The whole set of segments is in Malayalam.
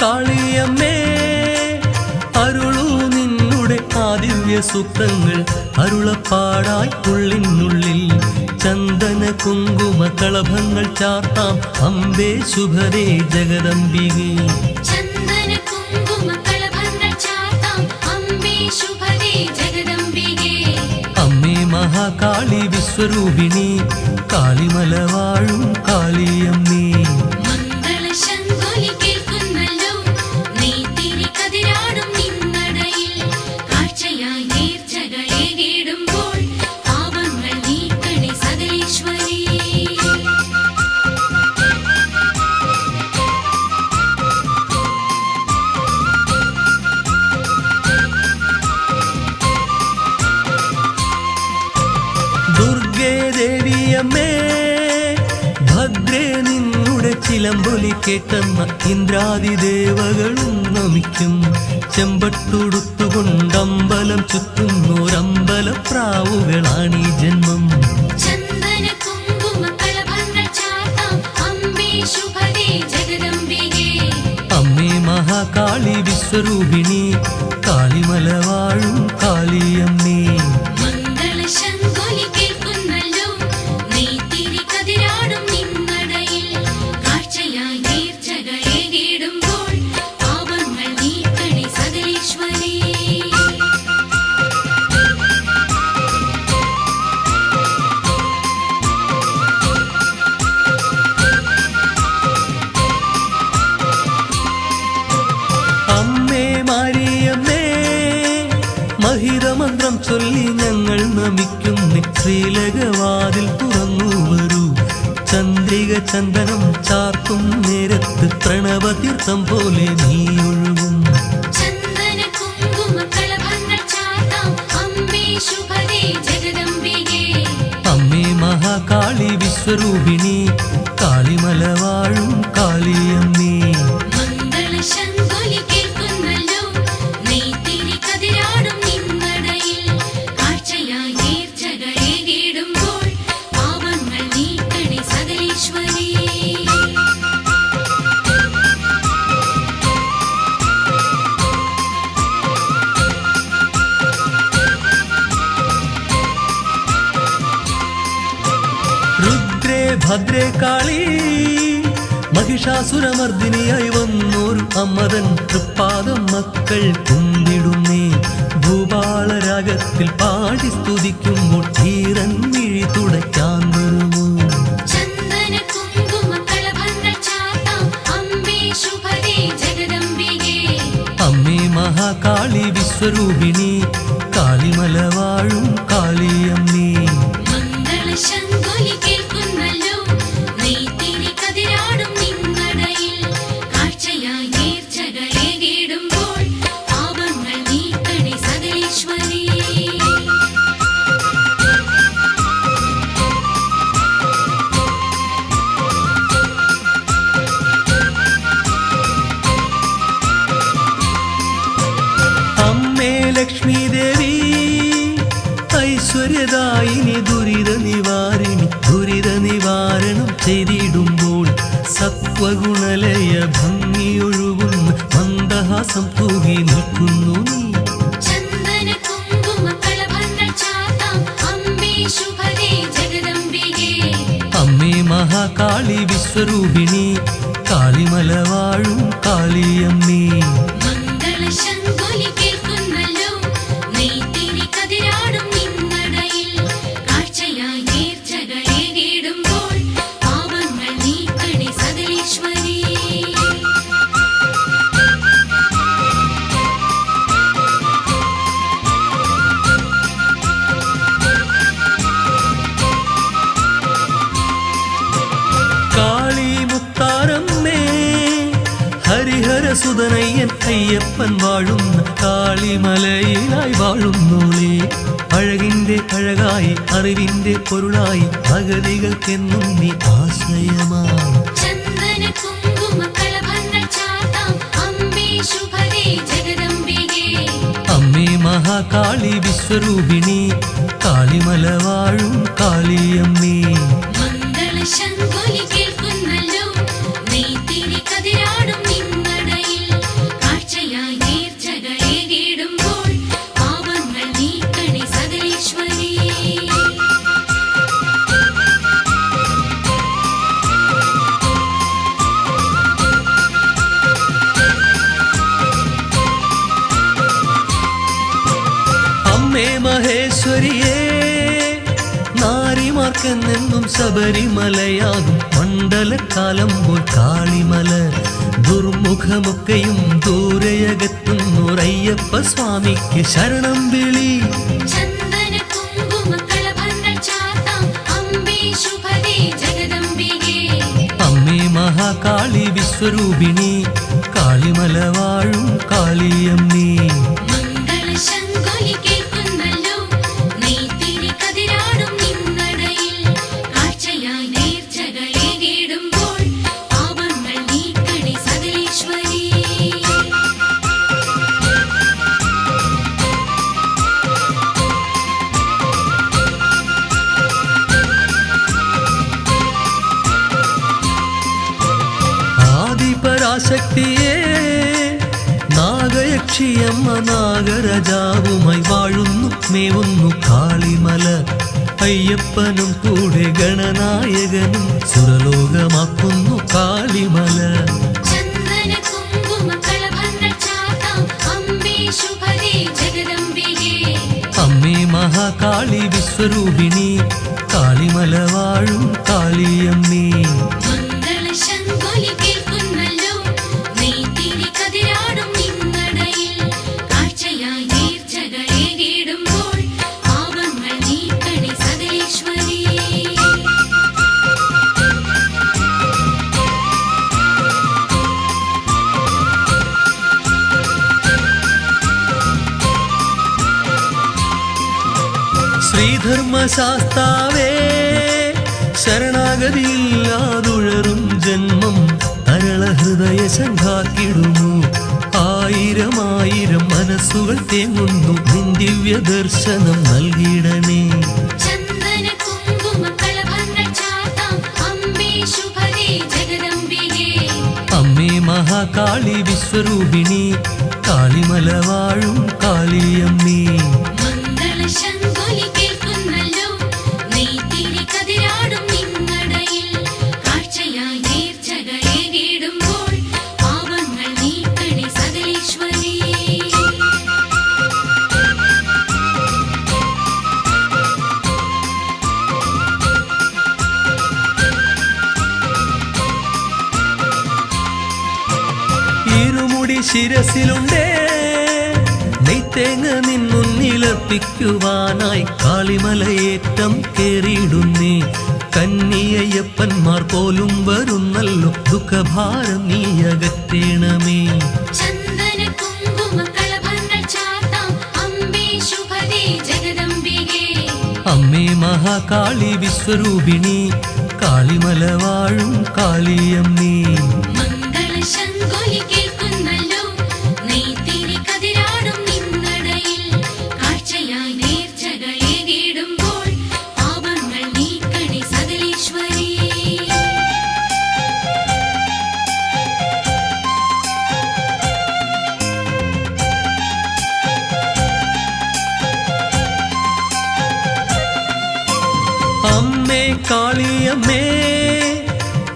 കാളിയമ്മേ അരുളൂ നിന്നുടെ ആദിവ്യ സൂക്തങ്ങൾ അരുളപ്പാടായി ഉള്ളിനുള്ളിൽ ചന്ദന കുങ്കുമ കളഭങ്ങൾ ചാർത്താം അംബേ ശുഭദേ ജഗദംബികേ. ചന്ദന കുങ്കുമ കളഭങ്ങൾ ചാർത്താം അംബേ ശുഭദേ ജഗദംബികേ. അമ്മേ മഹാകാളി വിശ്വരൂപിണി കാളിമല വാഴും കാളിയമ്മേ. ദുർഗേ ദേവിയമ്മേ ഭദ്രേ നിന്നുടെ ചിലമ്പൊലി കേട്ടെന്ന ഇന്ദ്രാദിദേവകളും നമിക്കും. ചെമ്പട്ടുടുത്തുകൊണ്ടമ്പലം ചുറ്റുന്നോരമ്പലപ്രാവുകളാണീ ജന്മം. ചന്ദന കുങ്കുമ കളഭങ്ങൾ ചാർത്താം അംബേ ശുഭദേ ജഗദംബികേ. അമ്മേ മഹാകാളി വിശ്വരൂപിണി കാളിമല വാഴും കാളിയമ്മേ. മഹിതമന്ത്രം ചൊല്ലി ഞങ്ങൾ നമിക്കുന്നു. ശ്രീലകവാതിൽ തുറന്നു വരൂ. ചന്ദ്രിക ചന്ദനം ചാർത്തും നേരത്ത് പ്രണവതീർത്ഥം പോലെ നീ ഒഴുകും. ചന്ദന കുങ്കുമ കളഭങ്ങൾ ചാർത്താം അംബേ ശുഭദേ ജഗദംബികേ. അമ്മേ മഹാകാളി വിശ്വരൂപിണി കാളിമല വാഴും കാളിയമ്മേ. രുദ്രേ ഭദ്രേ കാളി മഹിഷാസുരമർദിനിയായി വന്നോരു അമ്മതൻ തൃപ്പാദം മക്കൾ കുന്നിടുന്നേ. ഭൂപാളരാഗത്തിൽ പാടി സ്തുതിക്കുമ്പോൾ ധീരൻ മിഴി തുടയ്ക്കാൻ വരുമോ. ചന്ദന കുങ്കുമ കളഭങ്ങൾ ചാർത്താം അംബേ ശുഭദേ ജഗദംബികേ. അമ്മേ മഹാകാളി വിശ്വരൂപിണി കാളിമല വാഴും കാളിയമ്മേ. ലക്ഷ്മീ ദേവി ഐശ്വര്യദായിനി ദുരിത നിവാരിണി ദുരിത നിവാരണം ചെയ്തിടുമ്പോൾ സത്വഗുണലയ ഭംഗിയൊഴുകുന്ന മന്ദഹാസം തൂകി നിൽക്കുന്നു നീ. ചന്ദന കുങ്കുമ കളഭങ്ങൾ ചാർത്താം അംബേ ശുഭദേ ജഗദംബികേ. അമ്മേ മഹാകാളി വിശ്വരൂപിണി കാളിമല വാഴും കാളിയമ്മേ. ഹരിഹരസുതനയ്യൻ അയ്യപ്പൻ വാഴുന്ന കാളിമലയിലായി വാഴുന്നോളേ. അഴകിന്റെ അഴകായി അറിവിന്റെ പൊരുളായി ഭഗതികൾക്കെന്നും നീ ആശ്രയമായി. ചന്ദന കുങ്കുമ കളഭങ്ങൾ ചാർത്താം അംബേ ശുഭദേ ജഗദംബികേ. അമ്മേ മഹാകാളി വിശ്വരൂപിണി കാളിമല വാഴും കാളിയമ്മേ. മംഗളശംഖൊലി കേൾക്കുന്നല്ലോ നെയ്ത്തിരി കതിരാടും നിന്നടയിൽ. കാളിക്കെന്നെന്നും ശബരിമലയാകും മണ്ഡലക്കാലം പോൽ കാളിമല ദുർമുഖമൊക്കെയും ദൂരയകത്തുന്നൊരയ്യപ്പ സ്വാമിക്ക് ശരണം വിളി ചന്ദന കുങ്കുമ കളഭങ്ങൾ ചാർത്താം അംബേ ശുഭദേ ജഗദംബികേ അമ്മേ മഹാകാളി വിശ്വരൂപിണി കാളിമല വാഴും കാളിയമ്മേ മംഗള ശംഖൊലി കേൾക്കുന്നല്ലോ നെയ്ത്തിരി കതിരാടും നിന്നടയിൽ കാഴ്ചയായി നേർച്ചകളേകിടുമ്പോൾ പാപങ്ങൾ നീക്കണേ സകലേശ്വരി ആദിപരാശക്തിയേ നാഗയക്ഷിയമ്മ നാഗരജാവുമായി വാഴുന്നു മേവുന്നു കാളിമല അയ്യപ്പനും കൂടെ ഗണനായകനും സുരലോകമാക്കുന്നു കാളിമല ചന്ദന കുങ്കുമ കളഭങ്ങൾ ചാർത്താം അംബേ ശുഭദേ ജഗദംബികേ അമ്മേ മഹാകാളി വിശ്വരൂപിണി കാളിമല വാഴും കാളിയമ്മേ മംഗള ശംഖൊലി കേൾക്കുന്നല്ലോ നെയ്ത്തിരി കതിരാടും നിന്നടയിൽ കാഴ്ചയായി നേർച്ചകളേകിടുമ്പോൾ പാപങ്ങൾ നീക്കണേ സകലേശ്വരി ശ്രീധർമ്മശാസ്താവേ ശരണാഗതിയില്ലാതുഴറും ജന്മം തരളഹൃദയ ശങ്കാക്കിടുന്നു ആയിരം ആയിരം മനസ്സുകൾ തേങ്ങുന്നു നിൻ ദിവ്യ ദർശനം നൽകിടണേ ചന്ദന കുങ്കുമ കളഭങ്ങൾ ചാർത്താം അംബേ ശുഭദേ ജഗദംബികേ അമ്മേ മഹാകാളി വിശ്വരൂപിണി കാളിമല വാഴും കാളിയമ്മേ മംഗള ശംഖൊലി കേൾക്കുന്നല്ലോ നെയ്ത്തിരി കതിരാടും നിന്നടയിൽ കാഴ്ചയായി നേർച്ചകളേകിടുമ്പോൾ പാപങ്ങൾ നീക്കണേ സകലേശ്വരി ഇരുമുടി ശിരസിലുണ്ടേ നെയ്ത്തേങ്ങ നിൻ മുന്നിലർപ്പിക്കുവാനായി കാളിമലയേറ്റം കേറിയിടുന്നേ കന്നിയയ്യപ്പന്മാർ പോലും വരുന്നല്ലോ ദുഃഖഭാരം നീ അകറ്റേണമേ ചന്ദന കുങ്കുമ കളഭങ്ങൾ ചാർത്താം അംബേ ശുഭദേ ജഗദംബികേ അമ്മേ മഹാകാളി വിശ്വരൂപിണി കാളിമല വാഴും കാളിയമ്മേ മംഗള ശംഖൊലി കേൾക്കുന്നല്ലോ നെയ്ത്തിരി കതിരാടും നിന്നടയിൽ കാഴ്ചയായി നേർച്ചകളേകിടുമ്പോൾ പാപങ്ങൾ നീക്കണേ സകലേശ്വരി അമ്മേ കാളിയമ്മേ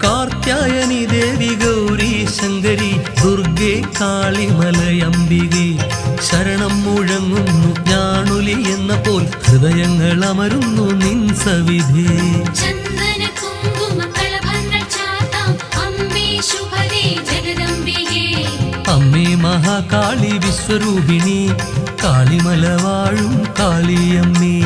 കാർത്യായനി ദേവി ഗൗരി ശങ്കരി ദുർഗേ കാളിമലയംബികെ ശരണം മുഴങ്ങുന്നു ഞാണുലി എന്ന പോൽ ഹൃദയങ്ങൾ അമരുന്നു നിൻ സവിധേ ചന്ദന കുങ്കുമ കളഭങ്ങൾ ചാർത്താം അംബേ ശുഭദേ ജഗദംബികേ അമ്മേ മഹാകാളി വിശ്വരൂപിണി കാളിമല വാഴും കാളിയമ്മേ